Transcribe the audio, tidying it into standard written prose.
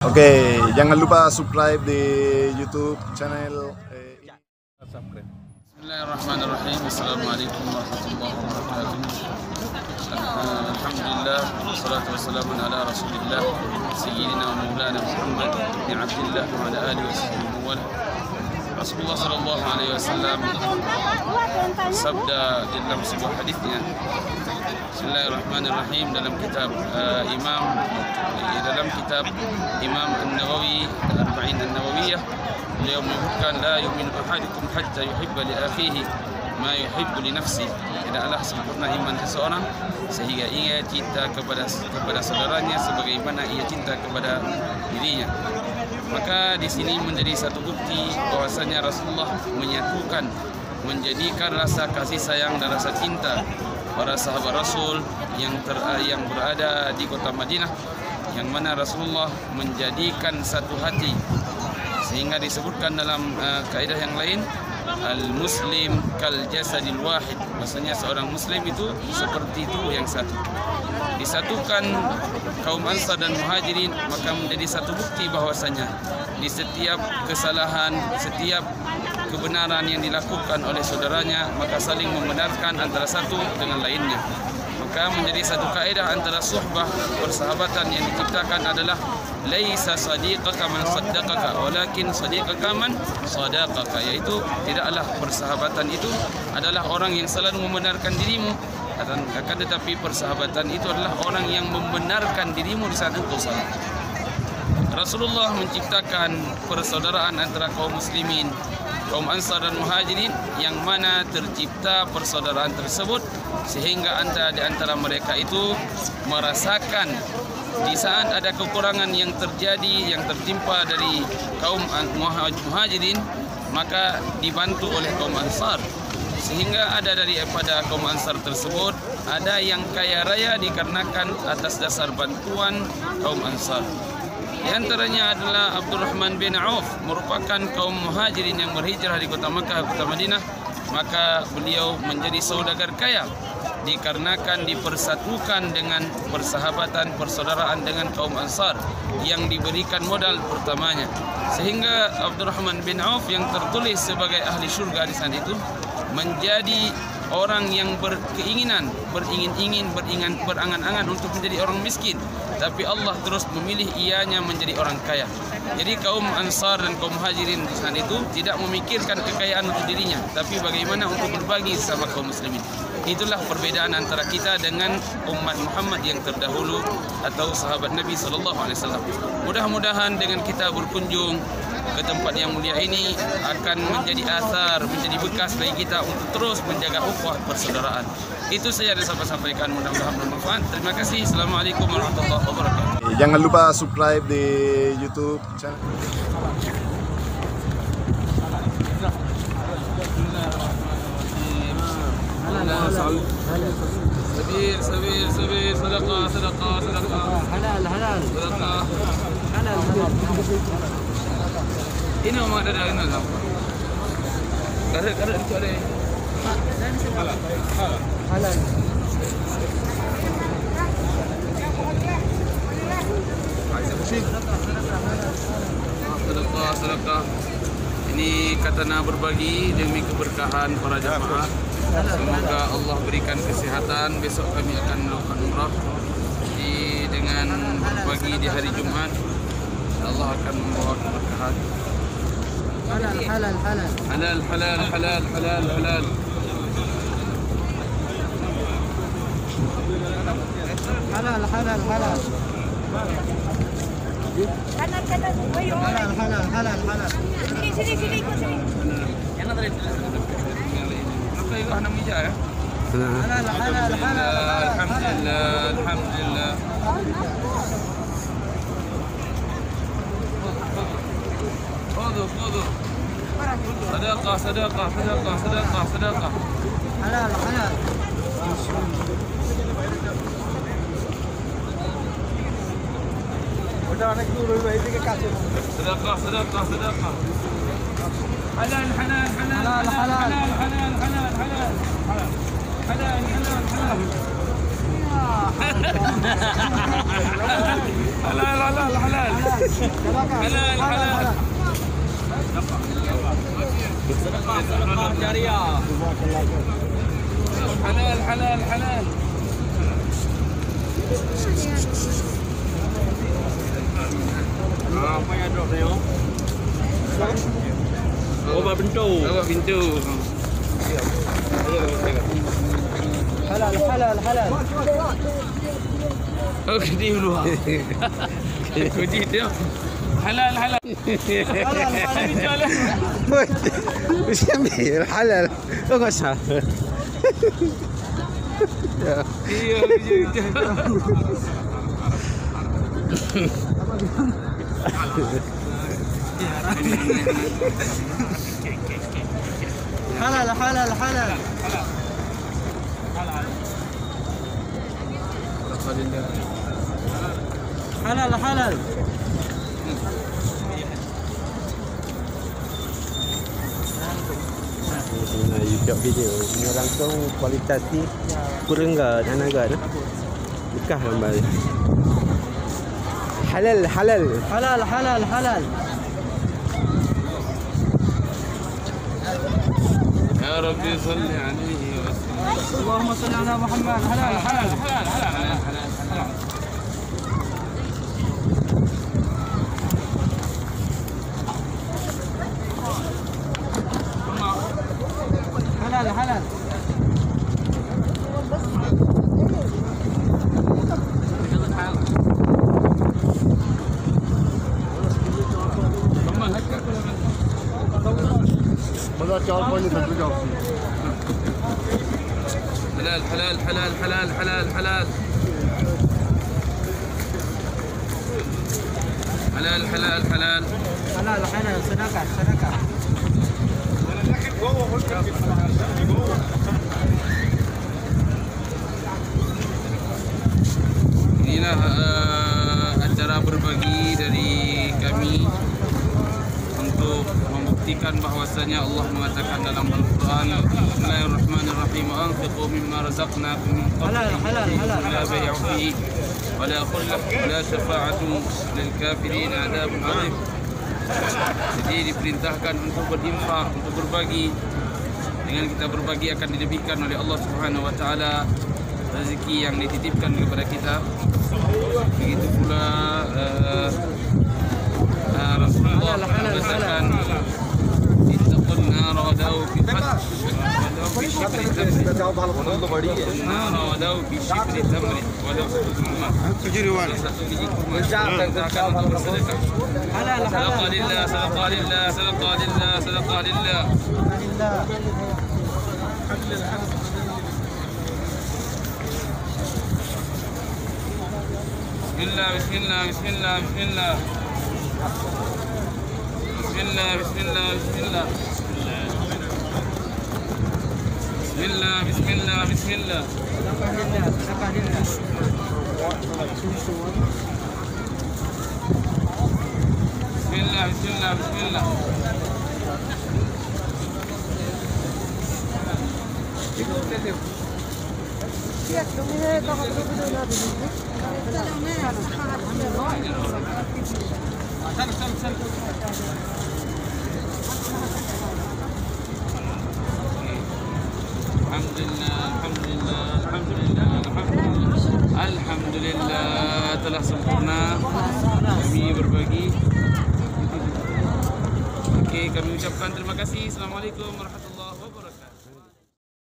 Oke, jangan lupa subscribe di YouTube channel. Bismillahirrahmanirrahim. Assalamualaikum warahmatullahi wabarakatuh. Alhamdulillah, wassalatu wassalamu ala Rasulillah Sayyidina wa Maulana Muhammad bin Abdullah wa ala alihi wa sahbihi wa Rasulullah sallallahu alaihi wasallam sabda dalam sebuah hadisnya, Bismillahirrahmanirrahim, dalam kitab Imam An-Nawawi, Arba'in An-Nawawiyah, beliau menyebutkan la yu'minu ahadukum hatta yuhibba li akhihi ma yuhibbu li nafsihi. Tidaklah sempurna iman seseorang sehingga ia cinta kepada saudaranya sebagaimana ia cinta kepada dirinya. Maka di sini menjadi satu bukti bahwasanya Rasulullah menyatukan, menjadikan rasa kasih sayang dan rasa cinta para sahabat Rasul yang berada di kota Madinah, yang mana Rasulullah menjadikan satu hati, sehingga disebutkan dalam kaidah yang lain, al-muslim kal jasadil wahid, maksudnya seorang muslim itu seperti tubuh yang satu. Disatukan kaum Ansar dan Muhajirin, maka menjadi satu bukti bahwasanya di setiap kesalahan, setiap kebenaran yang dilakukan oleh saudaranya, maka saling membenarkan antara satu dengan lainnya. Maka menjadi satu kaidah antara suhbah, persahabatan yang diciptakan adalah laisa sadiqaka man saddaqaka walakin sadiqaka man sadaqaka, yaitu tidaklah persahabatan itu adalah orang yang selalu membenarkan dirimu, akan tetapi persahabatan itu adalah orang yang membenarkan dirimu di saat engkau salah. Rasulullah menciptakan persaudaraan antara kaum muslimin, kaum Ansar dan Muhajirin, yang mana tercipta persaudaraan tersebut sehingga di antara mereka itu merasakan di saat ada kekurangan yang terjadi, yang tertimpa dari kaum Muhajirin, maka dibantu oleh kaum Ansar, sehingga ada daripada kaum Ansar tersebut ada yang kaya raya dikarenakan atas dasar bantuan kaum Ansar. Di antaranya adalah Abdurrahman bin Auf, merupakan kaum Muhajirin yang berhijrah di kota Makkah, kota Madinah. Maka beliau menjadi saudagar kaya dikarenakan dipersatukan dengan persahabatan, persaudaraan dengan kaum Ansar yang diberikan modal pertamanya, sehingga Abdurrahman bin Auf yang tertulis sebagai ahli syurga di saat itu menjadi orang yang berangan-angan untuk menjadi orang miskin, tapi Allah terus memilih ianya menjadi orang kaya. Jadi kaum Ansar dan kaum Muhajirin di saat itu tidak memikirkan kekayaan untuk dirinya, tapi bagaimana untuk berbagi sama kaum muslimin. Itulah perbedaan antara kita dengan umat Muhammad yang terdahulu atau sahabat Nabi SAW. Mudah-mudahan dengan kita berkunjung ke tempat yang mulia ini akan menjadi asar, menjadi bekas bagi kita untuk terus menjaga ukhuwah persaudaraan. Itu saja yang saya sampaikan, mudah-mudahan bermanfaat. Terima kasih. Assalamualaikum warahmatullahi wabarakatuh. Jangan lupa subscribe di YouTube channel. Sabir, sedekah. Halal. Sedekah. Halal. Ini memang ada ini lah. Karet itu ada. Halal. Sedekah. Ini katana berbagi demi keberkahan para jamaah. Semoga Allah berikan kesehatan. Besok kami akan melakukan umrah dengan berbagi di hari Jumat. Allah akan membawa keberkahan. Halal. Sini ikut sini. Yang tadi. Apa itu anak meja ya? Alhamdulillah. خذوا صدقة حلال ওটা অনেক দূর হইবে এইদিকে কাছে صدقة حلال halal, halal, halal. Halal, halal. Halal, halal, halal. Apa yang drop ni? Obat pintu. Obat pintu. Halal, halal, halal. Oh, gede dulu. Gede dia. Halal, halal. Halal, halal. Jalan. وش يميل حلال اقص Iya, حلال حلال حلال حلال حلال YouTube video punya langsung kualitas ni kurang dan agak bekah gambar halal halal حلال حلال حلال يا ربي صل عليه وسلم. اللهم صل على محمد حلال حلال حلال حلال حلال حلال. حلال حلال حلال حلال حلال حلال حلال حلال حلال حلال حلال حلال حلال صدقة صدقة Inilah acara berbagi dari kami untuk membuktikan bahwasanya Allah mengatakan dalam Al-Quran, Bismillahirrahmanirrahim, anfiqu mimma razaqnakum min qabli la bay'u fihi wa la khullah wa la syafa'atu lil kafirin adzabun 'adzim. Jadi diperintahkan untuk berinfak, untuk berbagi. Dengan kita berbagi akan dilebihkan oleh Allah Subhanahu wa taala rezeki yang dititipkan kepada kita. Begitu pula Rasulullah mengatakan ittaqun nar wadaw fi hajj wadaw fi shibri tamri nar wadaw fi shibri tamri wadaw satu biji kurma perintahkan untuk bersedekah. Sadaqah lillah, sadaqah lillah, sadaqah lillah, sadaqah lillah. Bismillah, bismillah, bismillah, bismillah. Bismillah, bismillah, bismillah. Bismillah, bismillah, bismillah. صدقة لله صدقة لله Bismillah, bismillah, bismillah. Alhamdulillah, alhamdulillah, alhamdulillah, alhamdulillah. Alhamdulillah telah sempurna kami berbagi. Okey, kami ucapkan terima kasih. Assalamualaikum warahmatullahi wabarakatuh.